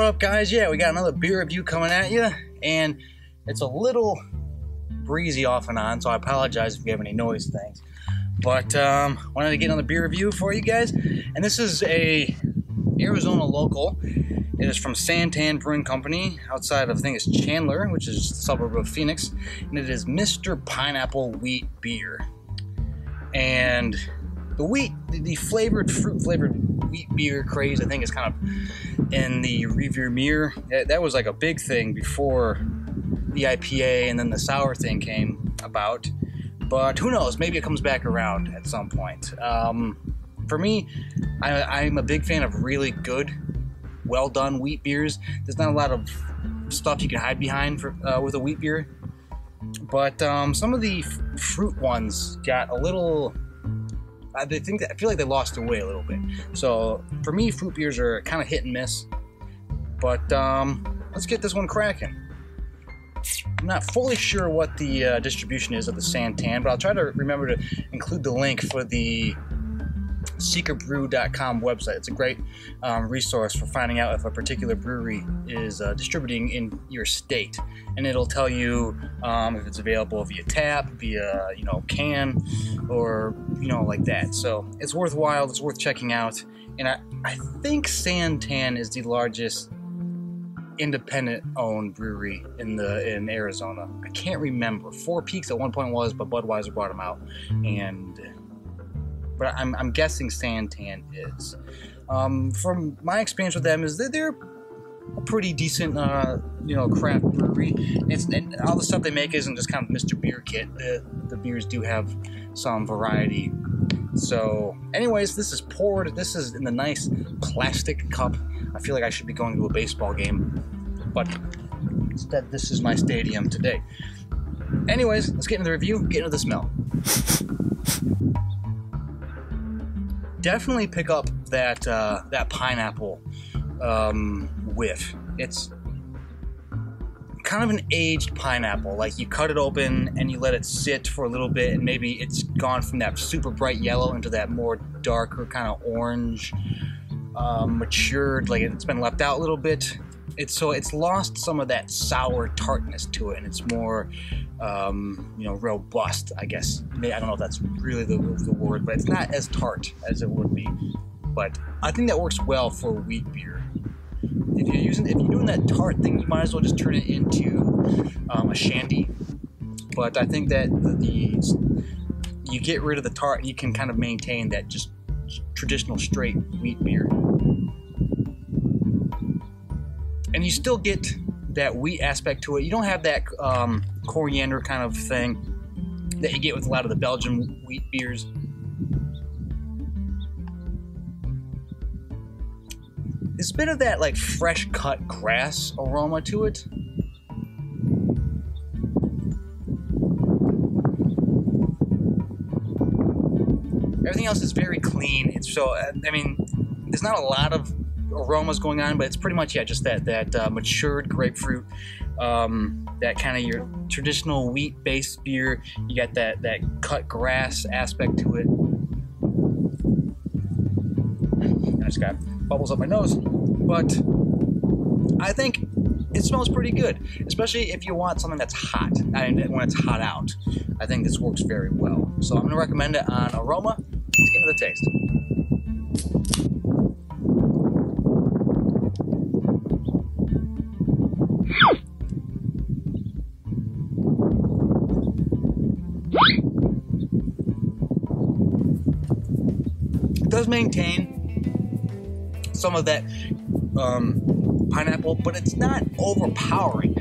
What up, guys? Yeah, we got another beer review coming at you, and it's a little breezy off and on, so I apologize if you have any noise things. But wanted to get another beer review for you guys, and this is a Arizona local. It is from SanTan Brewing Company outside of, I think it's Chandler, which is a suburb of Phoenix, and it is Mr. Pineapple Wheat Beer. And the flavored, fruit-flavored wheat beer craze, I think, is kind of in the rearview mirror. That was like a big thing before the IPA and then the sour thing came about. But who knows? Maybe it comes back around at some point. For me, I'm a big fan of really good, well-done wheat beers. There's not a lot of stuff you can hide behind with a wheat beer. But some of the fruit ones got a little... I feel like they lost their way a little bit. So for me, fruit beers are kind of hit and miss. But let's get this one cracking. I'm not fully sure what the distribution is of the SanTan, but I'll try to remember to include the link for the secretbrew.com website. It's a great resource for finding out if a particular brewery is distributing in your state, and it'll tell you if it's available via tap, via can, or like that. So it's worthwhile. It's worth checking out. And I think SanTan is the largest independent-owned brewery in Arizona. I can't remember. Four Peaks at one point was, but Budweiser bought them out, but I'm guessing SanTan is. From my experience with them, is that they're a pretty decent, craft brewery. And all the stuff they make isn't just kind of Mr. Beer Kit. The beers do have some variety. So, anyways, this is poured. This is in the nice plastic cup. I feel like I should be going to a baseball game, but instead, this is my stadium today. Anyways, let's get into the review. Get into the smell. Definitely pick up that pineapple whiff. It's kind of an aged pineapple. Like, you cut it open and you let it sit for a little bit, and maybe it's gone from that super bright yellow into that more darker kind of orange, matured. Like, it's been left out a little bit. It's lost some of that sour tartness to it, and it's more robust, I guess. I don't know if that's really the word, but it's not as tart as it would be. But I think that works well for wheat beer. If you're doing that tart thing, you might as well just turn it into a shandy. But I think that you get rid of the tart, and you can kind of maintain that just traditional straight wheat beer. And you still get that wheat aspect to it. You don't have that coriander kind of thing that you get with a lot of the Belgian wheat beers. There's a bit of that like fresh cut grass aroma to it. Everything else is very clean. There's not a lot of aromas going on, but it's pretty much just that matured grapefruit, that kind of your traditional wheat-based beer. You got that cut grass aspect to it. I just got bubbles up my nose, but I think it smells pretty good, especially if you want something that's hot. When it's hot out, I think this works very well. So I'm going to recommend it on aroma. Let's get into the taste. It does maintain some of that pineapple, but it's not overpowering.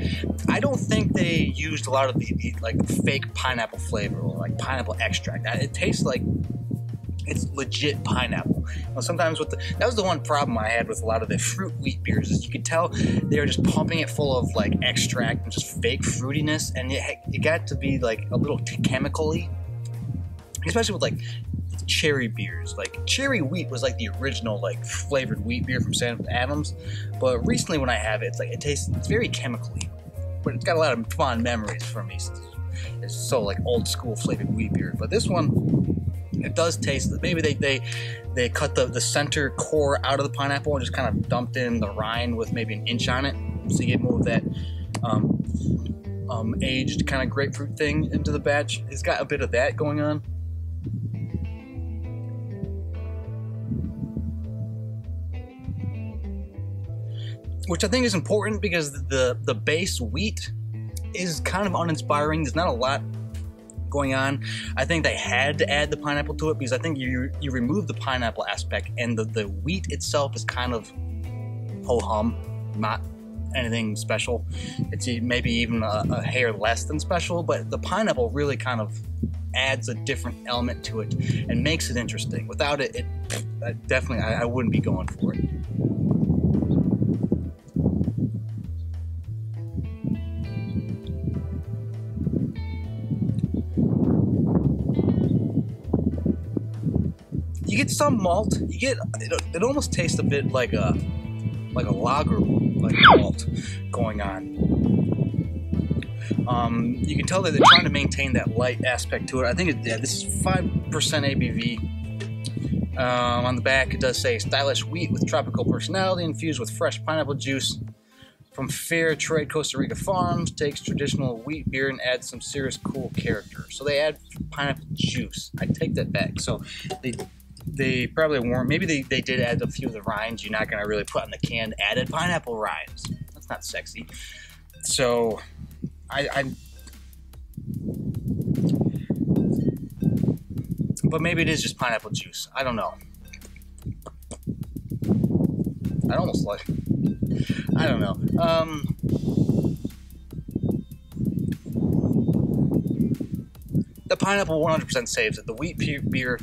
I don't think they used a lot of the like fake pineapple flavor or like pineapple extract. It tastes like it's legit pineapple. Sometimes that was the one problem I had with a lot of the fruit wheat beers, is you could tell they were just pumping it full of like extract and just fake fruitiness, and it got to be like a little chemically, especially with like cherry beers. Like, cherry wheat was like the original like flavored wheat beer from Sam Adams, but recently when I have it, it's very chemically, but it's got a lot of fond memories for me. It's so like old school flavored wheat beer, but this one It does taste, maybe they cut the center core out of the pineapple and just kind of dumped in the rind with maybe an inch on it, so you get more of that aged kind of grapefruit thing into the batch. It's got a bit of that going on. Which I think is important because the base wheat is kind of uninspiring. There's not a lot going on. I think they had to add the pineapple to it because I think you remove the pineapple aspect and the wheat itself is kind of ho-hum, not anything special. It's maybe even a hair less than special, but the pineapple really kind of adds a different element to it and makes it interesting. Without it, definitely I wouldn't be going for it. You get some malt. You get it almost tastes a bit like a lager like malt going on. You can tell that they're trying to maintain that light aspect to it. I think this is 5% ABV. On the back it does say stylish wheat with tropical personality infused with fresh pineapple juice from fair trade Costa Rica farms. Takes traditional wheat beer and adds some serious cool character. So they add pineapple juice. I take that back. So they probably weren't. Maybe they did add a few of the rinds. You're not going to really put on the can added pineapple rinds. That's not sexy. So but maybe it is just pineapple juice. I don't know. I'd almost like, I don't know. The pineapple 100% saves it. The wheat beer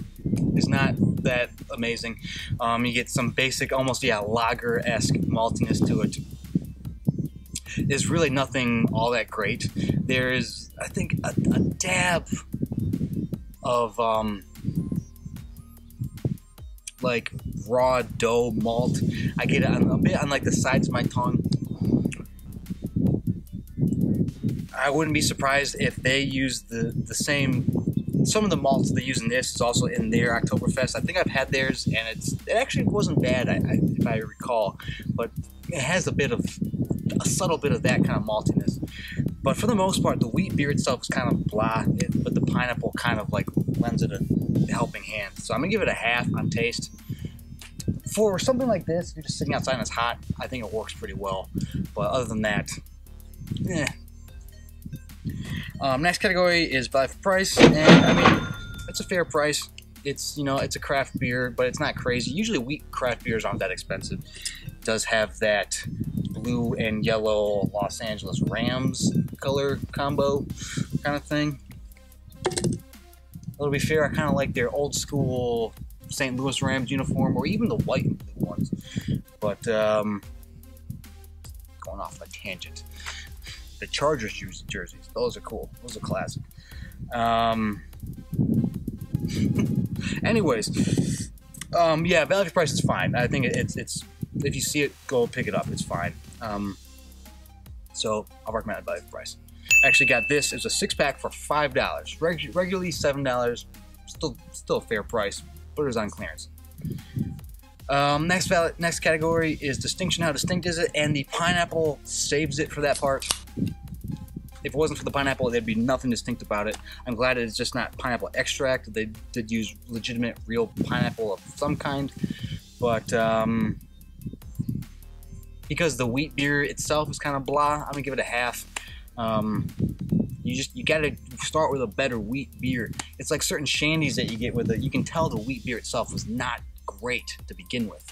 is not that amazing. You get some basic, almost, yeah, lager-esque maltiness to it. There's really nothing all that great. There is, I think, a dab of, like, raw dough malt. I get it a bit on, like, the sides of my tongue. I wouldn't be surprised if they use the same. Some of the malts they use in this is also in their Oktoberfest. I think I've had theirs, and it actually wasn't bad, if I recall. But it has a subtle bit of that kind of maltiness. But for the most part, the wheat beer itself is kind of blah, but the pineapple kind of like lends it a helping hand. So I'm gonna give it a half on taste. For something like this, if you're just sitting outside and it's hot, I think it works pretty well. But other than that, eh. Next category is value for price, and I mean, it's a fair price. It's, you know, it's a craft beer, but it's not crazy. Usually wheat craft beers aren't that expensive. It does have that blue and yellow Los Angeles Rams color combo kind of thing. To be fair, I kind of like their old school St. Louis Rams uniform, or even the white and blue ones. But going off on a tangent. The Chargers jerseys, those are cool. Those are classic. Anyways, yeah, value for price is fine. I think it's if you see it, go pick it up. It's fine. So I'll recommend it value for price. I actually got this. It was a 6-pack for $5. Regularly $7. Still a fair price, but it was on clearance. Next category is distinction. How distinct is it? And the pineapple saves it for that part. If it wasn't for the pineapple, there'd be nothing distinct about it. I'm glad it's just not pineapple extract. They did use legitimate, real pineapple of some kind. But because the wheat beer itself is kind of blah, I'm gonna give it a half. You gotta start with a better wheat beer. It's like certain shandies that you get with it. You can tell the wheat beer itself was not great to begin with.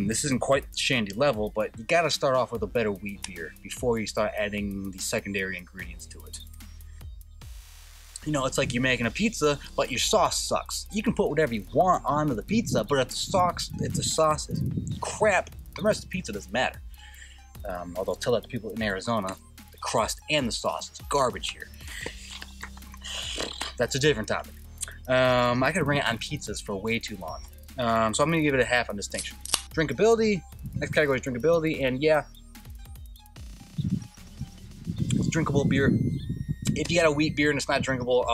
This isn't quite shandy level, but you gotta start off with a better wheat beer before you start adding the secondary ingredients to it. You know, it's like you're making a pizza, but your sauce sucks. You can put whatever you want onto the pizza, but if the sauce is crap, the rest of the pizza doesn't matter. Although tell that to people in Arizona, the crust and the sauce is garbage here. That's a different topic. I could rant on pizzas for way too long. So I'm going to give it a half on distinction. Drinkability. Next category is drinkability. And yeah, it's drinkable beer. If you got a wheat beer and it's not drinkable,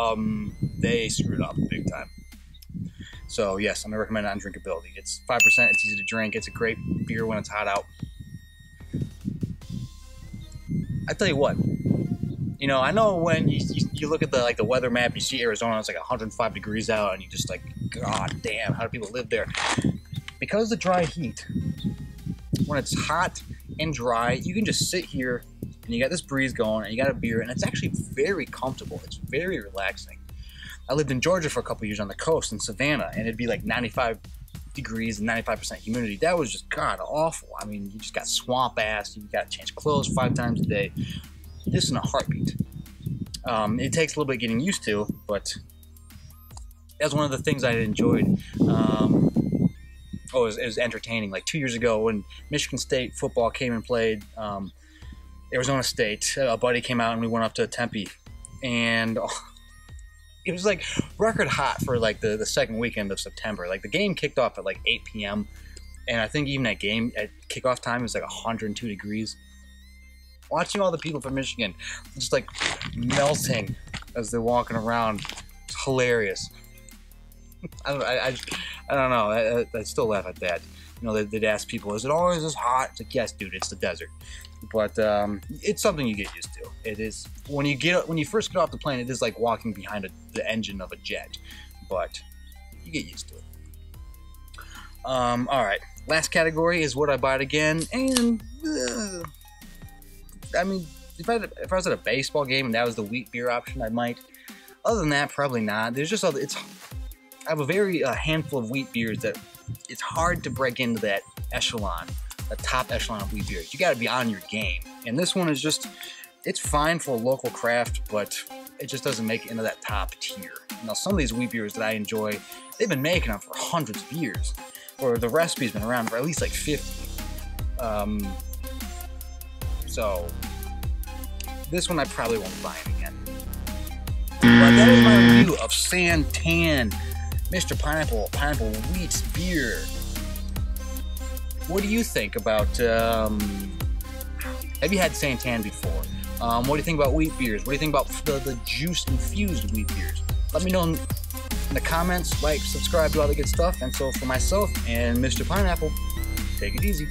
they screwed up big time. So yes, I'm gonna recommend it on drinkability. It's 5%. It's easy to drink. It's a great beer when it's hot out. I tell you what. You know, I know when you look at the weather map, you see Arizona, it's like 105 degrees out, and you just like, God damn, how do people live there? Because of the dry heat, when it's hot and dry, you can just sit here, and you got this breeze going, and you got a beer, and it's actually very comfortable. It's very relaxing. I lived in Georgia for a couple years on the coast in Savannah, and it'd be like 95 degrees and 95% humidity. That was just god awful. I mean, you just got swamp ass. You got to change clothes 5 times a day. This in a heartbeat. It takes a little bit getting used to, but that's one of the things I enjoyed. It was entertaining. Like 2 years ago when Michigan State football came and played Arizona State, a buddy came out and we went up to Tempe, and it was like record hot for like the second weekend of September. Like the game kicked off at like 8 p.m. and I think even that game at kickoff time was like 102 degrees. Watching all the people from Michigan just like melting as they're walking around, it's hilarious. I don't know. I still laugh at that. You know, they'd ask people, "Is it always this hot?" It's like, yes, dude, it's the desert. But it's something you get used to. It is when you first get off the plane. It is like walking behind the engine of a jet, but you get used to it. All right, last category is what I bought again, and I mean, if I was at a baseball game and that was the wheat beer option, I might. Other than that, probably not. There's just I have a handful of wheat beers that it's hard to break into that echelon, the top echelon of wheat beers. You got to be on your game, and this one is just, it's fine for a local craft, but it just doesn't make it into that top tier. Now, some of these wheat beers that I enjoy, they've been making them for hundreds of years, or the recipe's been around for at least like 50. So this one I probably won't buy it again. But that is my review of SanTan, Mr. Pineapple Wheat Beer. What do you think about, have you had SanTan before? What do you think about wheat beers? What do you think about the juice-infused wheat beers? Let me know in the comments, like, subscribe, do all the good stuff. And so for myself and Mr. Pineapple, take it easy.